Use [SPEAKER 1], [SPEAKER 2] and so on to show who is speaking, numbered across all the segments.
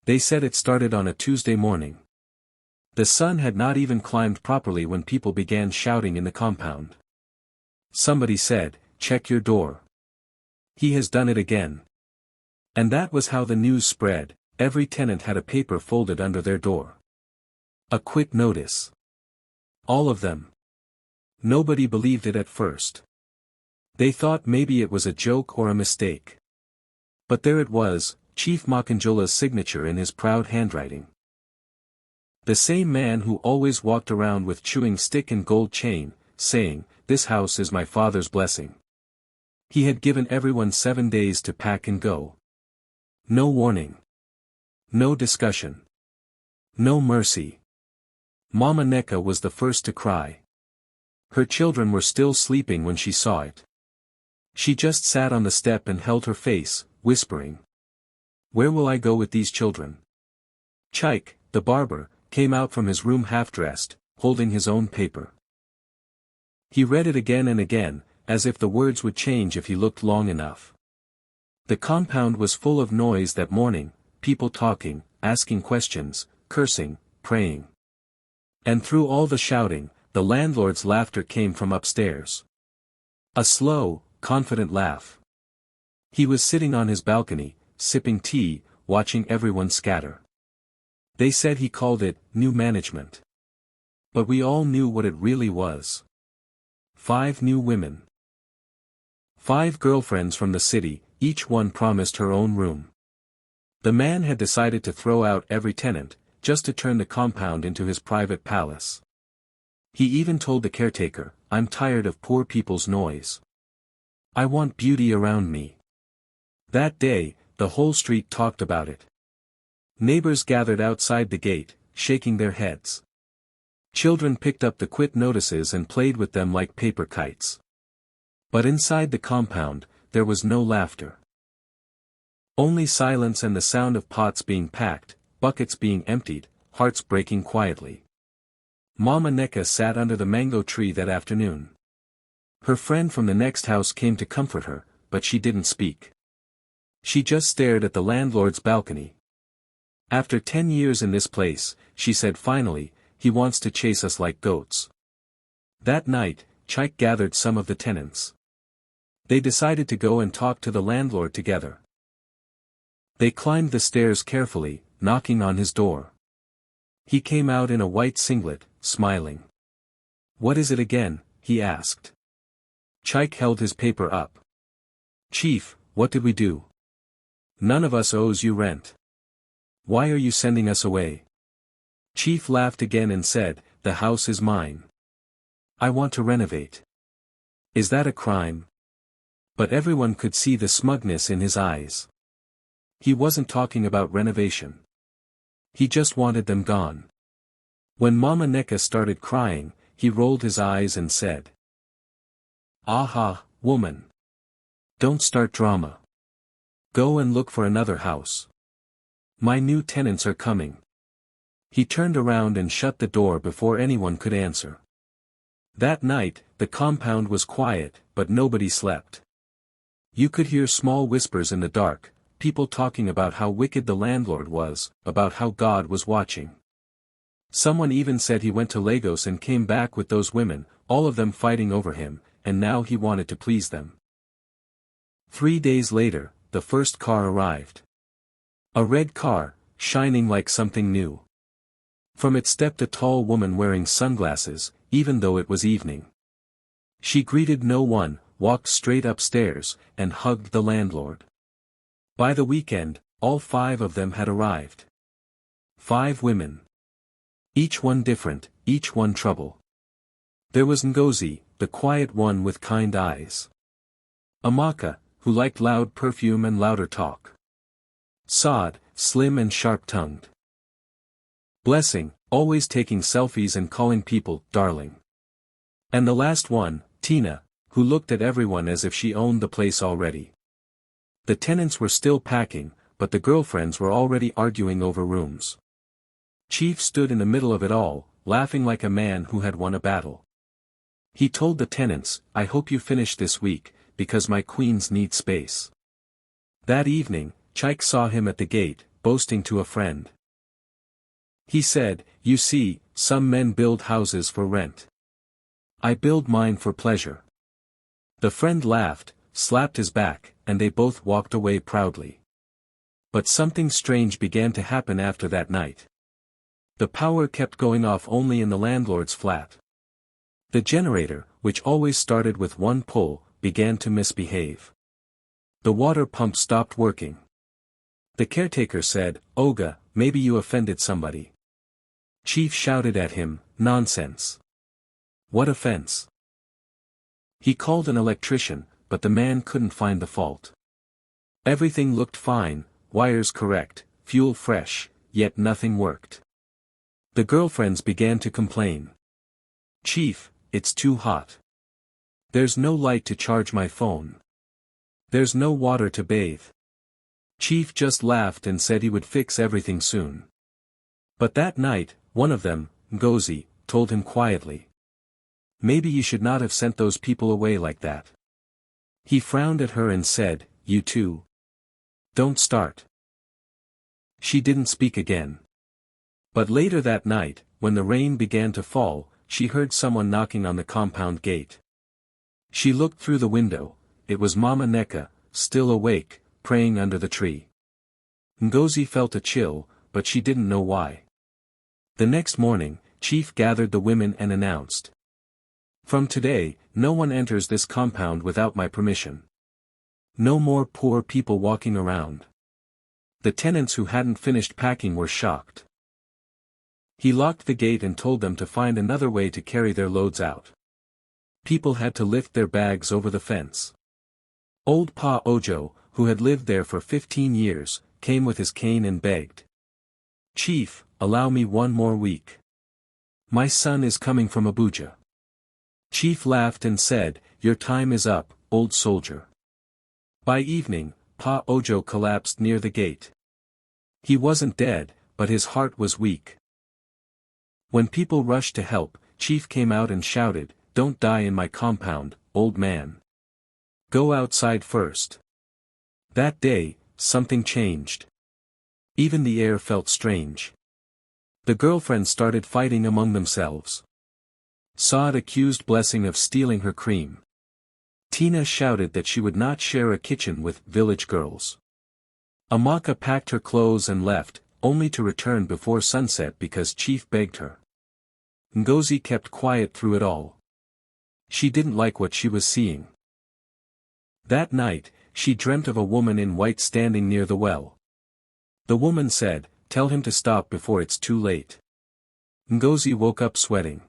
[SPEAKER 1] They said it started on a Tuesday morning. The sun had not even climbed properly when people began shouting in the compound. Somebody said, "Check your door. He has done it again." And that was how the news spread. Every tenant had a paper folded under their door. A quick notice. All of them. Nobody believed it at first. They thought maybe it was a joke or a mistake. But there it was, Chief Makanjola's signature in his proud handwriting. The same man who always walked around with chewing stick and gold chain, saying, "This house is my father's blessing." He had given everyone 7 days to pack and go. No warning. No discussion. No mercy. Mama Neka was the first to cry. Her children were still sleeping when she saw it. She just sat on the step and held her face, whispering, "Where will I go with these children?" Chaik, the barber, came out from his room half-dressed, holding his own paper. He read it again and again, as if the words would change if he looked long enough. The compound was full of noise that morning, people talking, asking questions, cursing, praying. And through all the shouting, the landlord's laughter came from upstairs. A slow, confident laugh. He was sitting on his balcony, sipping tea, watching everyone scatter. They said he called it new management. But we all knew what it really was. 5 new women. 5 girlfriends from the city, each one promised her own room. The man had decided to throw out every tenant, just to turn the compound into his private palace. He even told the caretaker, "I'm tired of poor people's noise. I want beauty around me." That day, the whole street talked about it. Neighbors gathered outside the gate, shaking their heads. Children picked up the quit notices and played with them like paper kites. But inside the compound, there was no laughter. Only silence and the sound of pots being packed, buckets being emptied, hearts breaking quietly. Mama Neka sat under the mango tree that afternoon. Her friend from the next house came to comfort her, but she didn't speak. She just stared at the landlord's balcony. "After 10 years in this place," she said finally, "he wants to chase us like goats." That night, Chaik gathered some of the tenants. They decided to go and talk to the landlord together. They climbed the stairs carefully, knocking on his door. He came out in a white singlet, smiling. "What is it again?" he asked. Chaik held his paper up. "Chief, what did we do? None of us owes you rent. Why are you sending us away?" Chief laughed again and said, "The house is mine. I want to renovate. Is that a crime?" But everyone could see the smugness in his eyes. He wasn't talking about renovation. He just wanted them gone. When Mama Neka started crying, he rolled his eyes and said, "Aha, woman. Don't start drama. Go and look for another house. My new tenants are coming." He turned around and shut the door before anyone could answer. That night, the compound was quiet, but nobody slept. You could hear small whispers in the dark, people talking about how wicked the landlord was, about how God was watching. Someone even said he went to Lagos and came back with those women, all of them fighting over him, and now he wanted to please them. 3 days later, the first car arrived. A red car, shining like something new. From it stepped a tall woman wearing sunglasses, even though it was evening. She greeted no one, walked straight upstairs, and hugged the landlord. By the weekend, all 5 of them had arrived. 5 women. Each one different, each one trouble. There was Ngozi, the quiet one with kind eyes. Amaka, who liked loud perfume and louder talk. Saad, slim and sharp-tongued. Blessing, always taking selfies and calling people darling. And the last one, Tina, who looked at everyone as if she owned the place already. The tenants were still packing, but the girlfriends were already arguing over rooms. Chief stood in the middle of it all, laughing like a man who had won a battle. He told the tenants, "I hope you finish this week, because my queens need space." That evening, Chaik saw him at the gate, boasting to a friend. He said, "You see, some men build houses for rent. I build mine for pleasure." The friend laughed, slapped his back, and they both walked away proudly. But something strange began to happen after that night. The power kept going off only in the landlord's flat. The generator, which always started with one pull, began to misbehave. The water pump stopped working. The caretaker said, "Oga, maybe you offended somebody." Chief shouted at him, "Nonsense. What offense?" He called an electrician, but the man couldn't find the fault. Everything looked fine, wires correct, fuel fresh, yet nothing worked. The girlfriends began to complain. "Chief, it's too hot. There's no light to charge my phone. There's no water to bathe." Chief just laughed and said he would fix everything soon. But that night, one of them, Ngozi, told him quietly, "Maybe you should not have sent those people away like that." He frowned at her and said, "You too. Don't start." She didn't speak again. But later that night, when the rain began to fall, she heard someone knocking on the compound gate. She looked through the window. It was Mama Neka, still awake, praying under the tree. Ngozi felt a chill, but she didn't know why. The next morning, Chief gathered the women and announced, "From today, no one enters this compound without my permission. No more poor people walking around." The tenants who hadn't finished packing were shocked. He locked the gate and told them to find another way to carry their loads out. People had to lift their bags over the fence. Old Pa Ojo, who had lived there for 15 years, came with his cane and begged, "Chief, allow me one more week. My son is coming from Abuja." Chief laughed and said, "Your time is up, old soldier." By evening, Pa Ojo collapsed near the gate. He wasn't dead, but his heart was weak. When people rushed to help, Chief came out and shouted, "Don't die in my compound, old man. Go outside first." That day, something changed. Even the air felt strange. The girlfriends started fighting among themselves. Saad accused Blessing of stealing her cream. Tina shouted that she would not share a kitchen with village girls. Amaka packed her clothes and left, only to return before sunset because Chief begged her. Ngozi kept quiet through it all. She didn't like what she was seeing. That night, she dreamt of a woman in white standing near the well. The woman said, "Tell him to stop before it's too late." Ngozi woke up sweating.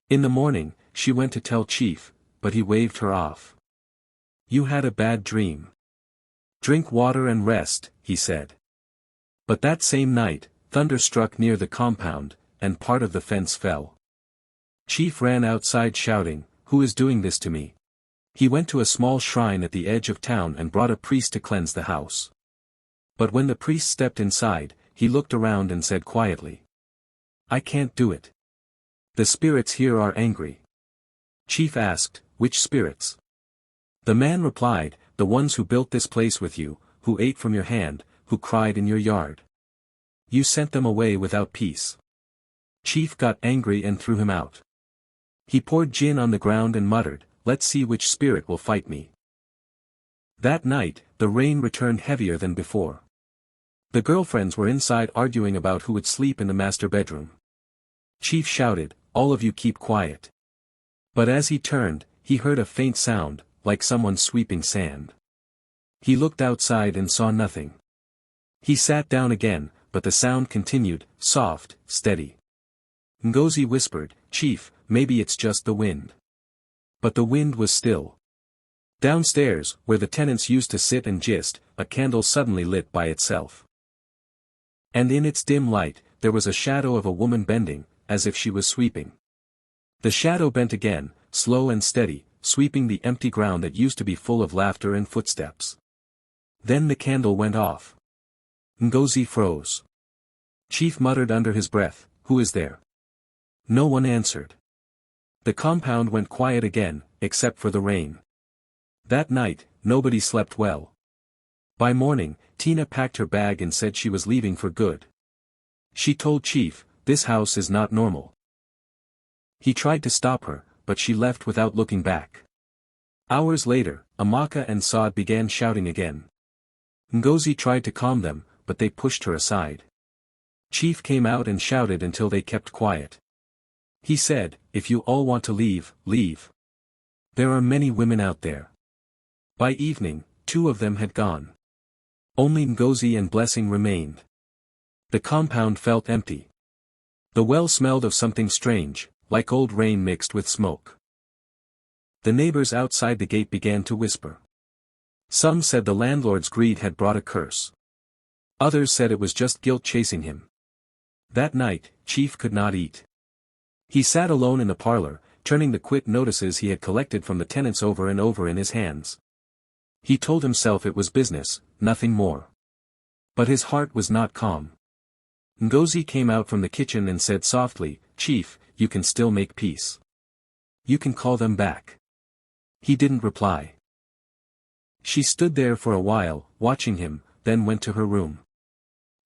[SPEAKER 1] In the morning, she went to tell Chief, but he waved her off. "You had a bad dream. Drink water and rest," he said. But that same night, thunder struck near the compound, and part of the fence fell. Chief ran outside shouting, "Who is doing this to me?" He went to a small shrine at the edge of town and brought a priest to cleanse the house. But when the priest stepped inside, he looked around and said quietly, "I can't do it. The spirits here are angry." Chief asked, "Which spirits?" The man replied, "The ones who built this place with you, who ate from your hand, who cried in your yard. You sent them away without peace." Chief got angry and threw him out. He poured gin on the ground and muttered, "Let's see which spirit will fight me." That night, the rain returned heavier than before. The girlfriends were inside arguing about who would sleep in the master bedroom. Chief shouted, "All of you keep quiet." But as he turned, he heard a faint sound, like someone sweeping sand. He looked outside and saw nothing. He sat down again, but the sound continued, soft, steady. Ngozi whispered, "Chief, maybe it's just the wind." But the wind was still. Downstairs, where the tenants used to sit and gist, a candle suddenly lit by itself. And in its dim light, there was a shadow of a woman bending, as if she was sweeping. The shadow bent again, slow and steady, sweeping the empty ground that used to be full of laughter and footsteps. Then the candle went off. Ngozi froze. Chief muttered under his breath, "Who is there?" No one answered. The compound went quiet again, except for the rain. That night, nobody slept well. By morning, Tina packed her bag and said she was leaving for good. She told Chief, "This house is not normal." He tried to stop her, but she left without looking back. Hours later, Amaka and Saad began shouting again. Ngozi tried to calm them, but they pushed her aside. Chief came out and shouted until they kept quiet. He said, "If you all want to leave, leave. There are many women out there." By evening, 2 of them had gone. Only Ngozi and Blessing remained. The compound felt empty. The well smelled of something strange, like old rain mixed with smoke. The neighbors outside the gate began to whisper. Some said the landlord's greed had brought a curse. Others said it was just guilt chasing him. That night, Chief could not eat. He sat alone in the parlor, turning the quit notices he had collected from the tenants over and over in his hands. He told himself it was business, nothing more. But his heart was not calm. Ngozi came out from the kitchen and said softly, "Chief, you can still make peace. You can call them back." He didn't reply. She stood there for a while, watching him, then went to her room.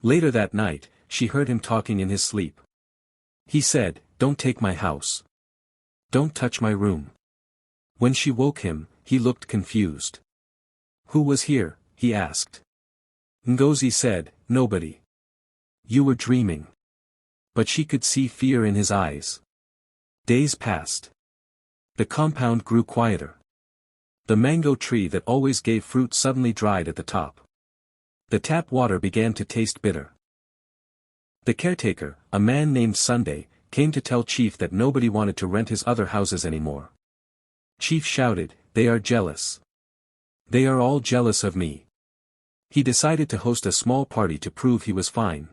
[SPEAKER 1] Later that night, she heard him talking in his sleep. He said, "Don't take my house. Don't touch my room." When she woke him, he looked confused. "Who was here?" he asked. Ngozi said, "Nobody. You were dreaming." But she could see fear in his eyes. Days passed. The compound grew quieter. The mango tree that always gave fruit suddenly dried at the top. The tap water began to taste bitter. The caretaker, a man named Sunday, came to tell Chief that nobody wanted to rent his other houses anymore. Chief shouted, "They are jealous. They are all jealous of me." He decided to host a small party to prove he was fine.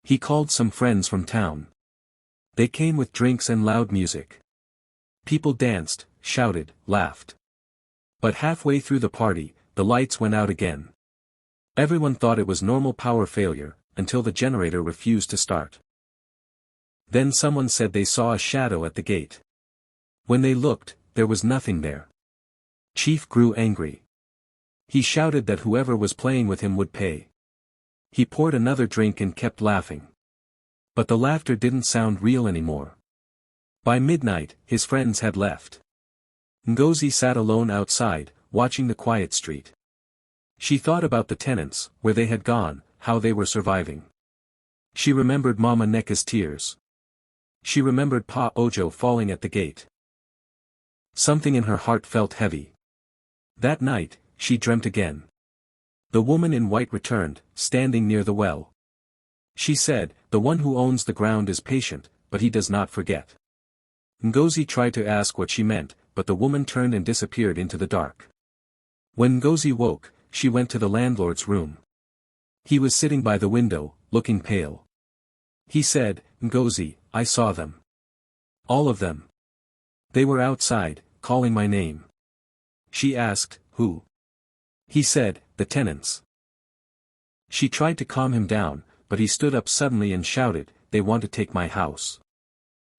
[SPEAKER 1] He called some friends from town. They came with drinks and loud music. People danced, shouted, laughed. But halfway through the party, the lights went out again. Everyone thought it was normal power failure, until the generator refused to start. Then someone said they saw a shadow at the gate. When they looked, there was nothing there. Chief grew angry. He shouted that whoever was playing with him would pay. He poured another drink and kept laughing. But the laughter didn't sound real anymore. By midnight, his friends had left. Ngozi sat alone outside, watching the quiet street. She thought about the tenants, where they had gone, how they were surviving. She remembered Mama Neka's tears. She remembered Pa Ojo falling at the gate. Something in her heart felt heavy. That night, she dreamt again. The woman in white returned, standing near the well. She said, "The one who owns the ground is patient, but he does not forget." Ngozi tried to ask what she meant, but the woman turned and disappeared into the dark. When Ngozi woke, she went to the landlord's room. He was sitting by the window, looking pale. He said, "Ngozi, I saw them. All of them. They were outside, calling my name." She asked, "Who?" He said, "The tenants." She tried to calm him down, but he stood up suddenly and shouted, "They want to take my house."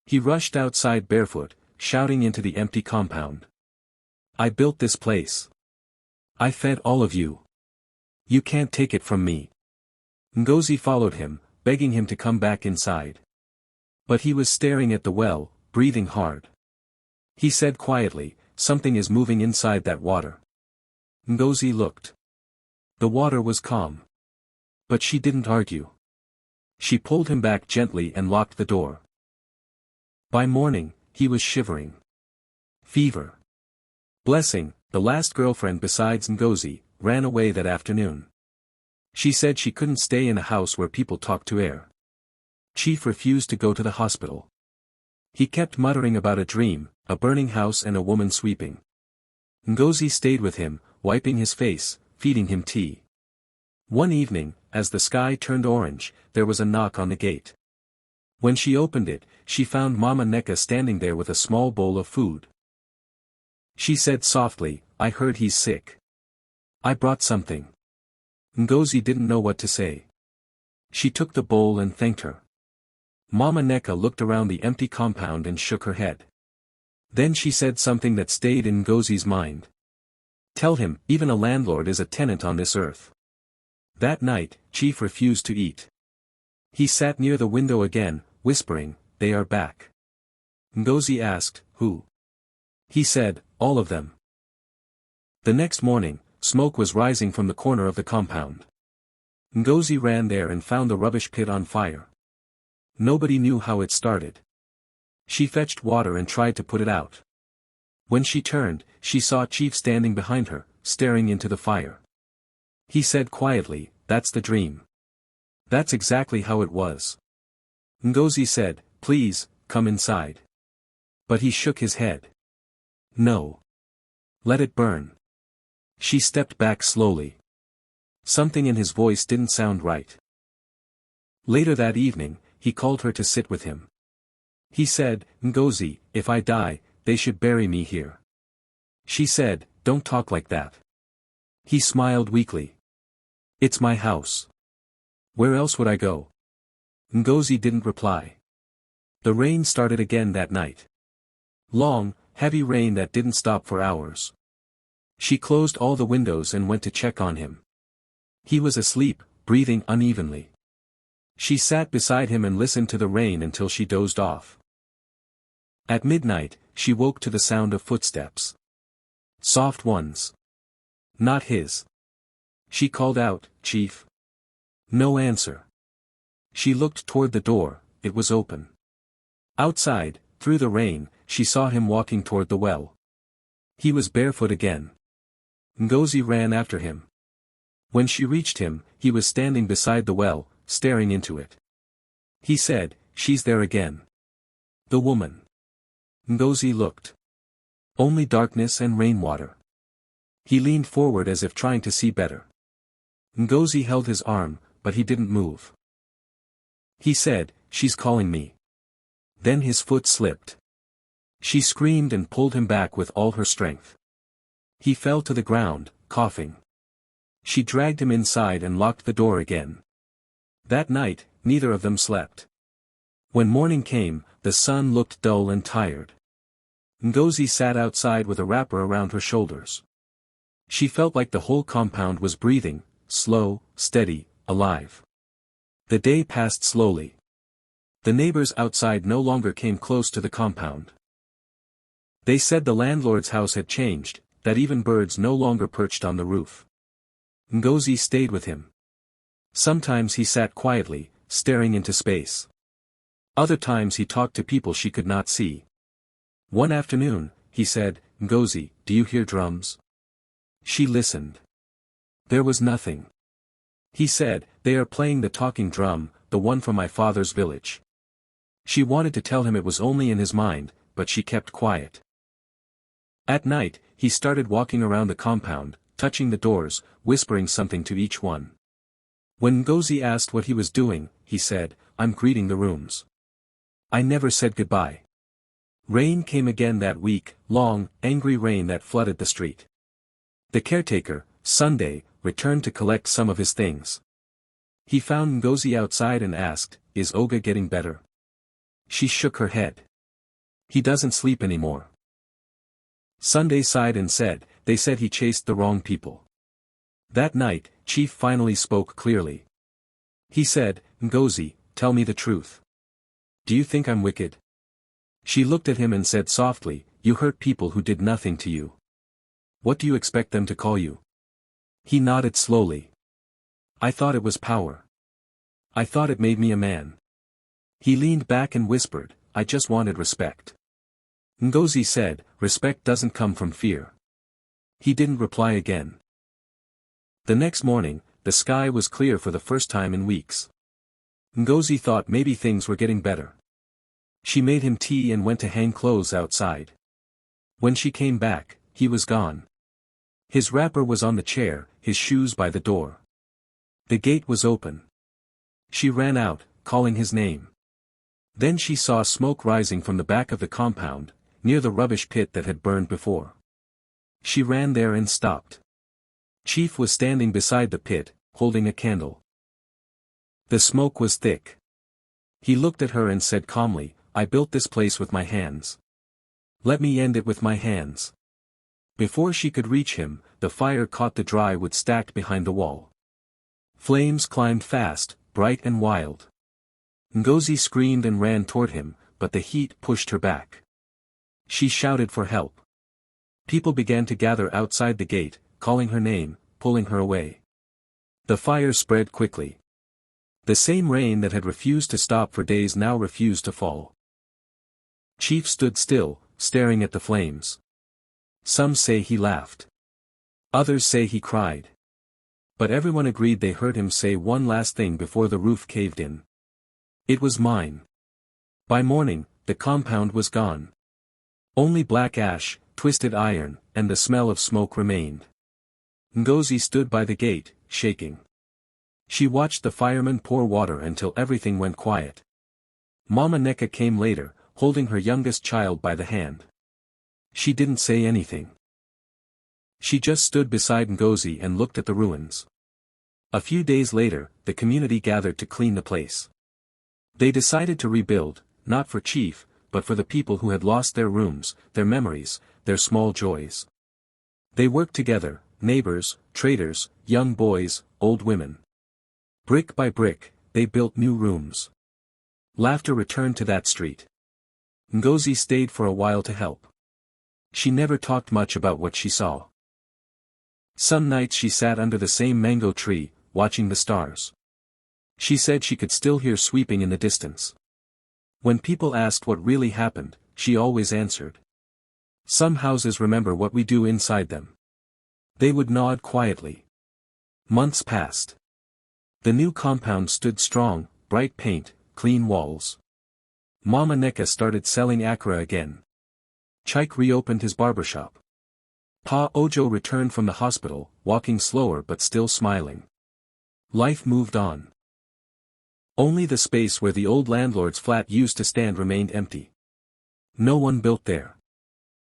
[SPEAKER 1] He rushed outside barefoot, shouting into the empty compound. "I built this place. I fed all of you. You can't take it from me." Ngozi followed him, begging him to come back inside. But he was staring at the well, breathing hard. He said quietly, "Something is moving inside that water." Ngozi looked. The water was calm. But she didn't argue. She pulled him back gently and locked the door. By morning, he was shivering. Fever. Blessing, the last girlfriend besides Ngozi, ran away that afternoon. She said she couldn't stay in a house where people talked to air. Chief refused to go to the hospital. He kept muttering about a dream, a burning house and a woman sweeping. Ngozi stayed with him, wiping his face, feeding him tea. One evening, as the sky turned orange, there was a knock on the gate. When she opened it, she found Mama Neka standing there with a small bowl of food. She said softly, "I heard he's sick. I brought something." Ngozi didn't know what to say. She took the bowl and thanked her. Mama Neka looked around the empty compound and shook her head. Then she said something that stayed in Ngozi's mind. Tell him, even a landlord is a tenant on this earth. That night, Chief refused to eat. He sat near the window again, whispering, "They are back." Ngozi asked, "Who?" He said, "All of them." The next morning, smoke was rising from the corner of the compound. Ngozi ran there and found the rubbish pit on fire. Nobody knew how it started. She fetched water and tried to put it out. When she turned, she saw Chief standing behind her, staring into the fire. He said quietly, "That's the dream. That's exactly how it was." Ngozi said, "Please, come inside." But he shook his head. "No. Let it burn." She stepped back slowly. Something in his voice didn't sound right. Later that evening, he called her to sit with him. He said, "Ngozi, if I die, they should bury me here." She said, "Don't talk like that." He smiled weakly. "It's my house. Where else would I go?" Ngozi didn't reply. The rain started again that night. Long, heavy rain that didn't stop for hours. She closed all the windows and went to check on him. He was asleep, breathing unevenly. She sat beside him and listened to the rain until she dozed off. At midnight, she woke to the sound of footsteps. Soft ones. Not his. She called out, "Chief." No answer. She looked toward the door, it was open. Outside, through the rain, she saw him walking toward the well. He was barefoot again. Ngozi ran after him. When she reached him, he was standing beside the well, staring into it. He said, "She's there again." The woman. Ngozi looked. Only darkness and rainwater. He leaned forward as if trying to see better. Ngozi held his arm, but he didn't move. He said, "She's calling me." Then his foot slipped. She screamed and pulled him back with all her strength. He fell to the ground, coughing. She dragged him inside and locked the door again. That night, neither of them slept. When morning came, the sun looked dull and tired. Ngozi sat outside with a wrapper around her shoulders. She felt like the whole compound was breathing, slow, steady, alive. The day passed slowly. The neighbors outside no longer came close to the compound. They said the landlord's house had changed, that even birds no longer perched on the roof. Ngozi stayed with him. Sometimes he sat quietly, staring into space. Other times he talked to people she could not see. One afternoon, he said, "Ngozi, do you hear drums?" She listened. There was nothing. He said, "They are playing the talking drum, the one from my father's village." She wanted to tell him it was only in his mind, but she kept quiet. At night, he started walking around the compound, touching the doors, whispering something to each one. When Ngozi asked what he was doing, he said, "I'm greeting the rooms. I never said goodbye." Rain came again that week, long, angry rain that flooded the street. The caretaker, Sunday, returned to collect some of his things. He found Ngozi outside and asked, "Is Oga getting better?" She shook her head. "He doesn't sleep anymore." Sunday sighed and said, "They said he chased the wrong people." That night, Chief finally spoke clearly. He said, "Ngozi, tell me the truth. Do you think I'm wicked?" She looked at him and said softly, "You hurt people who did nothing to you. What do you expect them to call you?" He nodded slowly. "I thought it was power. I thought it made me a man." He leaned back and whispered, "I just wanted respect." Ngozi said, "Respect doesn't come from fear." He didn't reply again. The next morning, the sky was clear for the first time in weeks. Ngozi thought maybe things were getting better. She made him tea and went to hang clothes outside. When she came back, he was gone. His wrapper was on the chair, his shoes by the door. The gate was open. She ran out, calling his name. Then she saw smoke rising from the back of the compound, near the rubbish pit that had burned before. She ran there and stopped. Chief was standing beside the pit, holding a candle. The smoke was thick. He looked at her and said calmly, "I built this place with my hands. Let me end it with my hands." Before she could reach him, the fire caught the dry wood stacked behind the wall. Flames climbed fast, bright and wild. Ngozi screamed and ran toward him, but the heat pushed her back. She shouted for help. People began to gather outside the gate, calling her name, pulling her away. The fire spread quickly. The same rain that had refused to stop for days now refused to fall. Chief stood still, staring at the flames. Some say he laughed. Others say he cried. But everyone agreed they heard him say one last thing before the roof caved in. It was mine. By morning, the compound was gone. Only black ash, twisted iron, and the smell of smoke remained. Ngozi stood by the gate, shaking. She watched the firemen pour water until everything went quiet. Mama Neka came later, holding her youngest child by the hand. She didn't say anything. She just stood beside Ngozi and looked at the ruins. A few days later, the community gathered to clean the place. They decided to rebuild, not for Chief, but for the people who had lost their rooms, their memories, their small joys. They worked together, neighbors, traders, young boys, old women. Brick by brick, they built new rooms. Laughter returned to that street. Ngozi stayed for a while to help. She never talked much about what she saw. Some nights she sat under the same mango tree, watching the stars. She said she could still hear sweeping in the distance. When people asked what really happened, she always answered. Some houses remember what we do inside them. They would nod quietly. Months passed. The new compound stood strong, bright paint, clean walls. Mama Neka started selling akara again. Chike reopened his barbershop. Pa Ojo returned from the hospital, walking slower but still smiling. Life moved on. Only the space where the old landlord's flat used to stand remained empty. No one built there.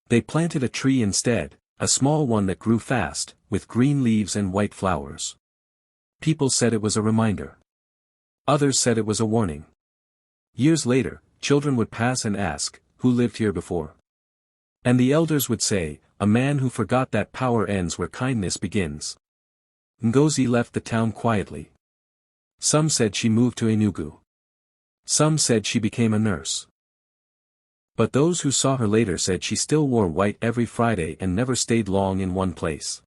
[SPEAKER 1] They planted a tree instead, a small one that grew fast, with green leaves and white flowers. People said it was a reminder. Others said it was a warning. Years later, children would pass and ask, who lived here before? And the elders would say, a man who forgot that power ends where kindness begins. Ngozi left the town quietly. Some said she moved to Enugu. Some said she became a nurse. But those who saw her later said she still wore white every Friday and never stayed long in one place.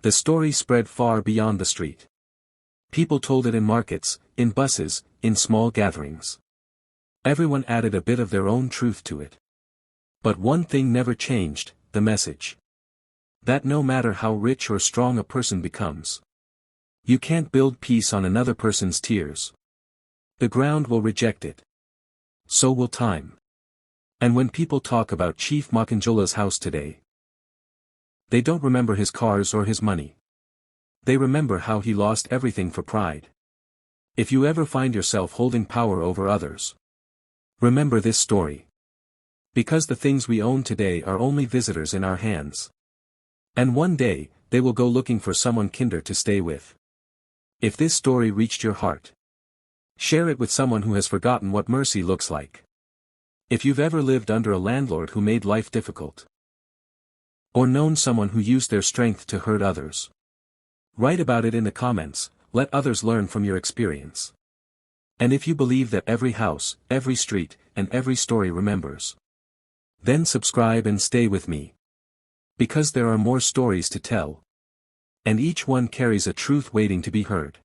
[SPEAKER 1] The story spread far beyond the street. People told it in markets, in buses, in small gatherings. Everyone added a bit of their own truth to it. But one thing never changed, the message. That no matter how rich or strong a person becomes, you can't build peace on another person's tears. The ground will reject it. So will time. And when people talk about Chief Makanjola's house today, they don't remember his cars or his money. They remember how he lost everything for pride. If you ever find yourself holding power over others, remember this story. Because the things we own today are only visitors in our hands. And one day, they will go looking for someone kinder to stay with. If this story reached your heart, share it with someone who has forgotten what mercy looks like. If you've ever lived under a landlord who made life difficult, or known someone who used their strength to hurt others, write about it in the comments, let others learn from your experience. And if you believe that every house, every street, and every story remembers, then subscribe and stay with me. Because there are more stories to tell. And each one carries a truth waiting to be heard.